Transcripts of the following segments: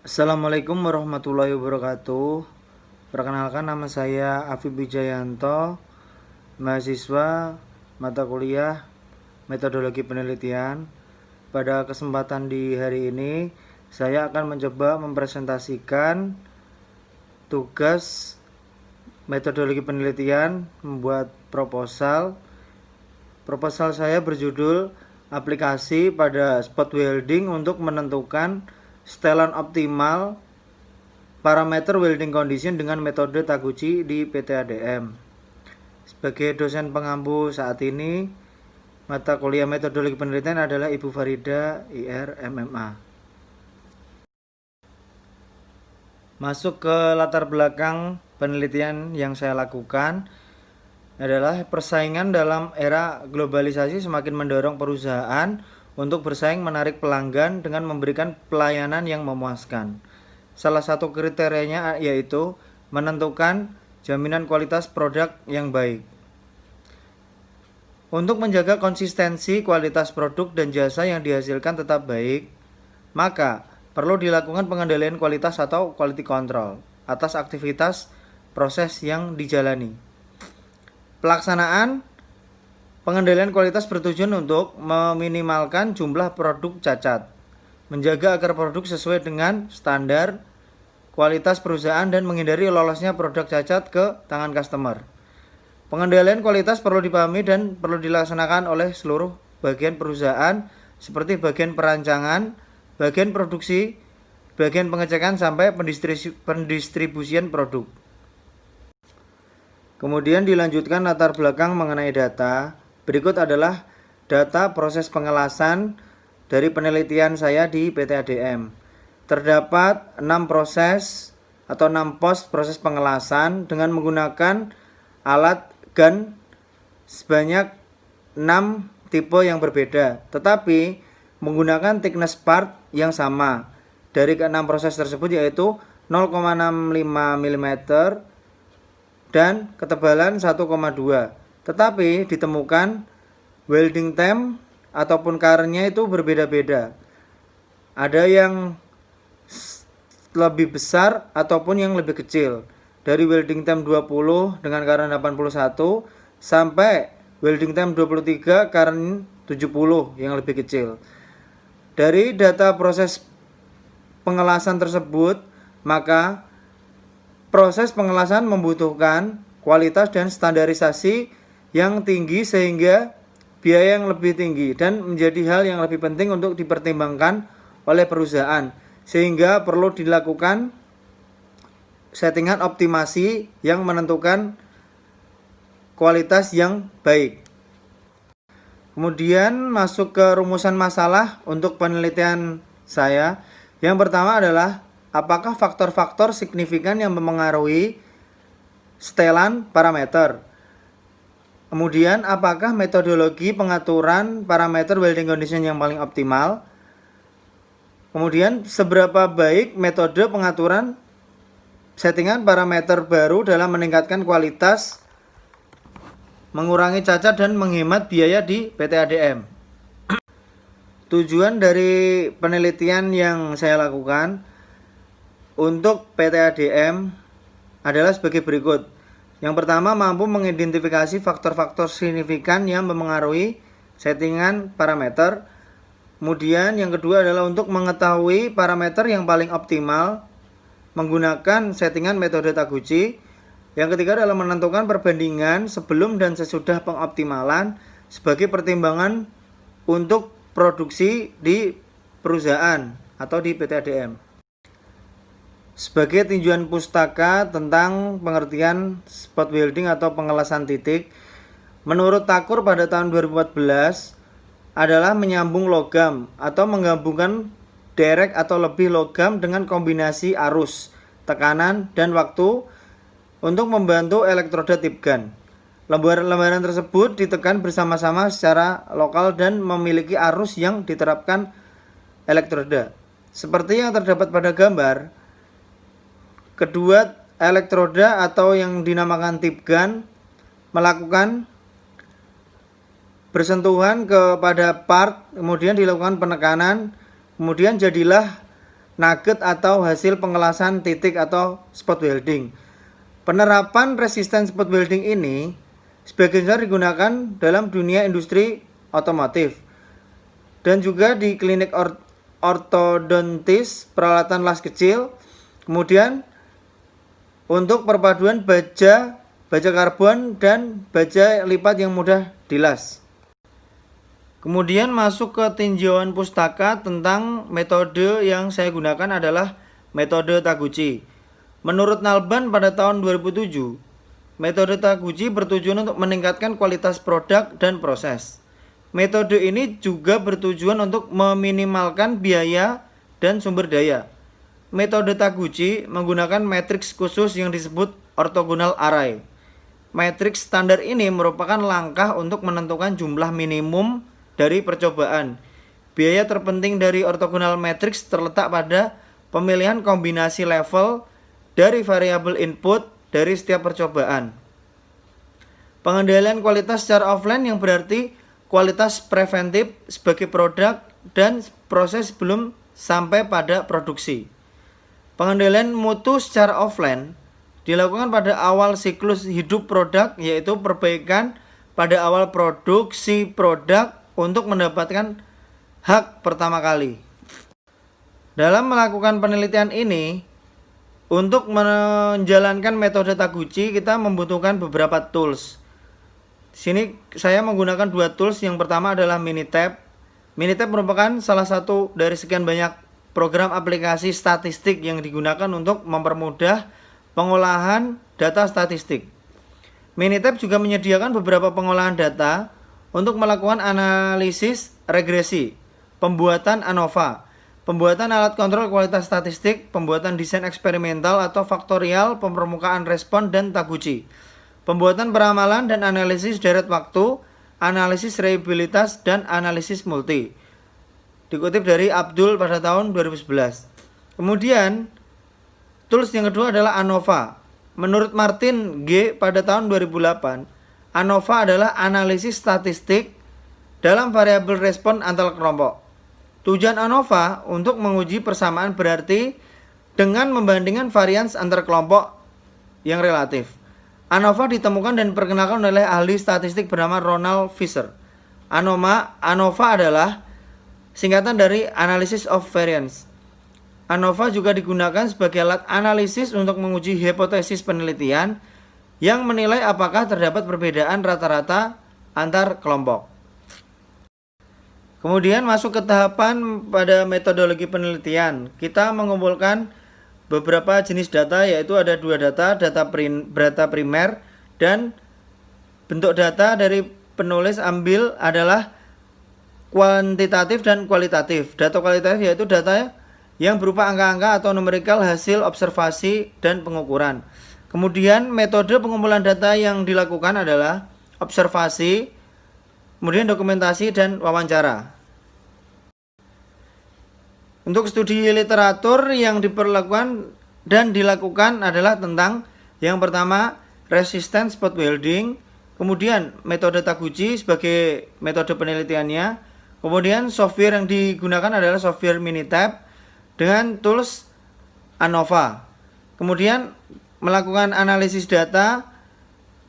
Assalamualaikum warahmatullahi wabarakatuh. Perkenalkan, nama saya Afib Wijayanto, mahasiswa mata kuliah metodologi penelitian. Pada kesempatan di hari ini, saya akan mencoba mempresentasikan tugas metodologi penelitian membuat proposal. Proposal saya berjudul aplikasi pada spot welding untuk menentukan setelan optimal parameter welding condition dengan metode Taguchi di PT ADM. Sebagai dosen pengampu saat ini, mata kuliah metodologi penelitian adalah Ibu Farida IR MMA. Masuk ke latar belakang penelitian yang saya lakukan adalah persaingan dalam era globalisasi semakin mendorong perusahaan untuk bersaing menarik pelanggan dengan memberikan pelayanan yang memuaskan. Salah satu kriterianya yaitu menentukan jaminan kualitas produk yang baik. Untuk menjaga konsistensi kualitas produk dan jasa yang dihasilkan tetap baik, maka perlu dilakukan pengendalian kualitas atau quality control atas aktivitas proses yang dijalani. Pelaksanaan pengendalian kualitas bertujuan untuk meminimalkan jumlah produk cacat, menjaga agar produk sesuai dengan standar kualitas perusahaan dan menghindari lolosnya produk cacat ke tangan customer. Pengendalian kualitas perlu dipahami dan perlu dilaksanakan oleh seluruh bagian perusahaan seperti bagian perancangan, bagian produksi, bagian pengecekan sampai pendistribusian produk. Kemudian dilanjutkan latar belakang mengenai data. Berikut adalah data proses pengelasan dari penelitian saya di PT ADM. Terdapat 6 proses atau 6 pos proses pengelasan dengan menggunakan alat gun sebanyak 6 tipe yang berbeda, tetapi menggunakan thickness part yang sama dari ke-6 proses tersebut, yaitu 0,65 mm dan ketebalan 1,2. Tetapi ditemukan welding temp ataupun karennya itu berbeda-beda. Ada yang lebih besar ataupun yang lebih kecil. Dari welding temp 20 dengan karen 81 sampai welding temp 23 karen 70 yang lebih kecil. Dari data proses pengelasan tersebut, maka proses pengelasan membutuhkan kualitas dan standarisasi yang tinggi sehingga biaya yang lebih tinggi dan menjadi hal yang lebih penting untuk dipertimbangkan oleh perusahaan, sehingga perlu dilakukan settingan optimasi yang menentukan kualitas yang baik. Kemudian masuk ke rumusan masalah untuk penelitian saya. Yang pertama adalah apakah faktor-faktor signifikan yang mempengaruhi setelan parameter. Kemudian, apakah metodologi pengaturan parameter welding condition yang paling optimal? Kemudian, seberapa baik metode pengaturan settingan parameter baru dalam meningkatkan kualitas, mengurangi cacat, dan menghemat biaya di PT ADM. Tujuan dari penelitian yang saya lakukan untuk PT ADM adalah sebagai berikut. Yang pertama, mampu mengidentifikasi faktor-faktor signifikan yang mempengaruhi settingan parameter. Kemudian yang kedua adalah untuk mengetahui parameter yang paling optimal menggunakan settingan metode Taguchi. Yang ketiga adalah menentukan perbandingan sebelum dan sesudah pengoptimalan sebagai pertimbangan untuk produksi di perusahaan atau di PT ADM. Sebagai tinjauan pustaka tentang pengertian spot welding atau pengelasan titik, menurut Takur pada tahun 2014 adalah menyambung logam atau menggabungkan derek atau lebih logam dengan kombinasi arus, tekanan, dan waktu untuk membantu elektroda tip gun. Lembaran-lembaran tersebut ditekan bersama-sama secara lokal dan memiliki arus yang diterapkan elektroda. Seperti yang terdapat pada gambar, kedua elektroda atau yang dinamakan tip gun melakukan bersentuhan kepada part, kemudian dilakukan penekanan, kemudian jadilah nugget atau hasil pengelasan titik atau spot welding. Penerapan resisten spot welding ini sebagian besar digunakan dalam dunia industri otomotif dan juga di klinik ortodontis, peralatan las kecil, kemudian untuk perpaduan baja karbon dan baja lipat yang mudah dilas. Kemudian masuk ke tinjauan pustaka tentang metode yang saya gunakan adalah metode Taguchi. Menurut Nalban pada tahun 2007, metode Taguchi bertujuan untuk meningkatkan kualitas produk dan proses. Metode ini juga bertujuan untuk meminimalkan biaya dan sumber daya. Metode Taguchi menggunakan matriks khusus yang disebut orthogonal array. Matriks standar ini merupakan langkah untuk menentukan jumlah minimum dari percobaan. Biaya terpenting dari orthogonal matrix terletak pada pemilihan kombinasi level dari variabel input dari setiap percobaan. Pengendalian kualitas secara offline yang berarti kualitas preventif sebagai produk dan proses sebelum sampai pada produksi. Pengendalian mutu secara offline dilakukan pada awal siklus hidup produk, yaitu perbaikan pada awal produksi produk untuk mendapatkan hak pertama kali. Dalam melakukan penelitian ini, untuk menjalankan metode Taguchi kita membutuhkan beberapa tools. Di sini saya menggunakan dua tools. Yang pertama adalah Minitab. Minitab merupakan salah satu dari sekian banyak program aplikasi statistik yang digunakan untuk mempermudah pengolahan data statistik. Minitab juga menyediakan beberapa pengolahan data untuk melakukan analisis regresi, pembuatan ANOVA, pembuatan alat kontrol kualitas statistik, pembuatan desain eksperimental atau faktorial, pempermukaan respon, dan Taguchi, pembuatan peramalan dan analisis deret waktu, analisis reliabilitas, dan analisis multi. Dikutip dari Abdul pada tahun 2011. Kemudian, tools yang kedua adalah ANOVA. Menurut Martin G. pada tahun 2008, ANOVA adalah analisis statistik dalam variabel respon antar kelompok. Tujuan ANOVA untuk menguji persamaan berarti dengan membandingkan varians antar kelompok yang relatif. ANOVA ditemukan dan diperkenalkan oleh ahli statistik bernama Ronald Fisher. ANOVA adalah singkatan dari Analysis of Variance. ANOVA juga digunakan sebagai alat analisis untuk menguji hipotesis penelitian yang menilai apakah terdapat perbedaan rata-rata antar kelompok. Kemudian masuk ke tahapan pada metodologi penelitian. Kita mengumpulkan beberapa jenis data, yaitu ada dua data primer dan bentuk data dari penulis ambil adalah kuantitatif dan kualitatif. Data kualitatif yaitu data yang berupa angka-angka atau numerikal hasil observasi dan pengukuran. Kemudian metode pengumpulan data yang dilakukan adalah observasi, kemudian dokumentasi dan wawancara. Untuk studi literatur yang diperlakukan dan dilakukan adalah tentang yang pertama resistance spot welding, kemudian metode Taguchi sebagai metode penelitiannya, kemudian software yang digunakan adalah software Minitab dengan tools ANOVA. Kemudian melakukan analisis data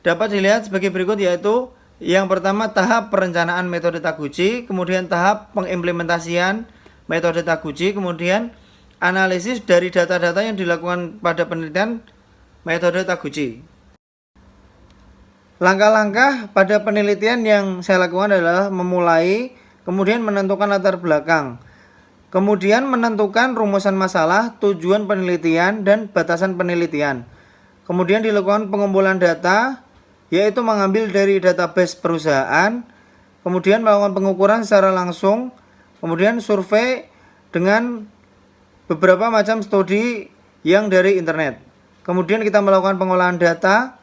dapat dilihat sebagai berikut, yaitu yang pertama tahap perencanaan metode Taguchi, kemudian tahap pengimplementasian metode Taguchi, kemudian analisis dari data-data yang dilakukan pada penelitian metode Taguchi. Langkah-langkah pada penelitian yang saya lakukan adalah memulai, kemudian menentukan latar belakang, kemudian menentukan rumusan masalah, tujuan penelitian, dan batasan penelitian. Kemudian dilakukan pengumpulan data, yaitu mengambil dari database perusahaan, kemudian melakukan pengukuran secara langsung, kemudian survei dengan beberapa macam studi yang dari internet. Kemudian kita melakukan pengolahan data,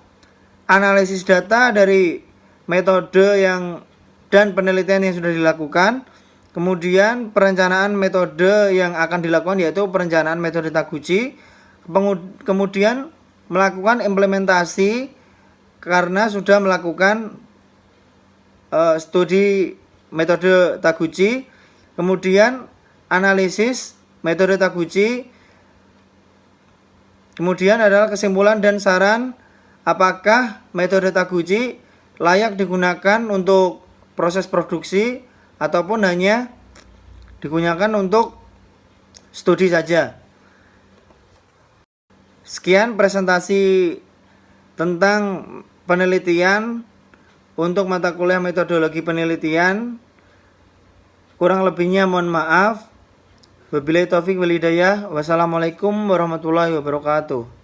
analisis data dari metode dan penelitian yang sudah dilakukan, kemudian perencanaan metode yang akan dilakukan, yaitu perencanaan metode Taguchi, kemudian melakukan implementasi karena sudah melakukan studi metode Taguchi, kemudian analisis metode Taguchi. Kemudian adalah kesimpulan dan saran, apakah metode Taguchi layak digunakan untuk proses produksi ataupun hanya digunakan untuk studi saja. Sekian presentasi tentang penelitian untuk mata kuliah metodologi penelitian. Kurang lebihnya mohon maaf. Wabillahi taufik wal hidayah. Wassalamualaikum warahmatullahi wabarakatuh.